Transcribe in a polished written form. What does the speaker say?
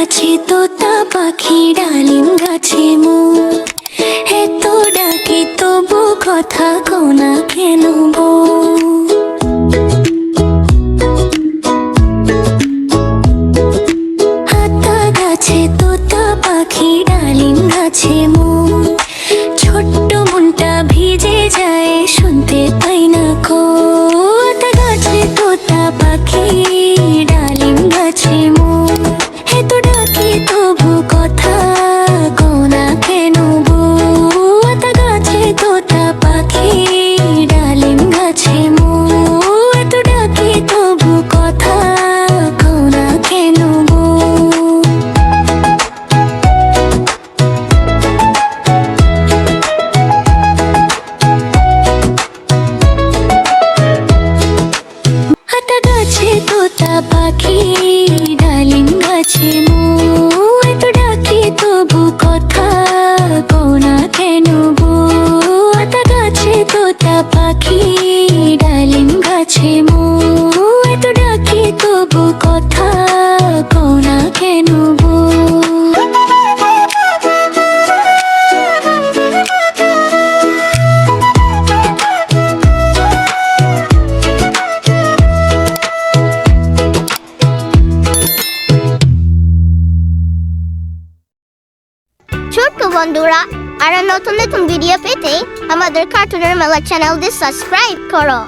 গাছে তোতা পাখি ডালিম গাছে এত ডাকে তবু কথা কোনা কেন গো? আতা গাছে তোতা পাখি ডালিম গাছে ছোট্ট মনটা ভিজে যায় শুনতে পাই না কো। আতা গাছে তোতা পাখি ডালিম গাছে এত ডাকে তবু কথা কোনা কেন গো? আতা গাছে তোতা পাখি ডালিম গাছে এত ডাকে তবু কথা কোনা কেন গো? আতা গাছে তোতা পাখি ডালিম গাছে এত ডাকে তবু কথা কোনা কেন গো? আতা গাছে তোতা পাখি ডালিম গাছে এত ডাকে তবু কথা কোনা কেন গো? ছোট্ট বন্ধুরা, আর নতুন নতুন ভিডিও পেতে আমাদের কার্টুনের মেলা চ্যানেলটি সাবস্ক্রাইব করো।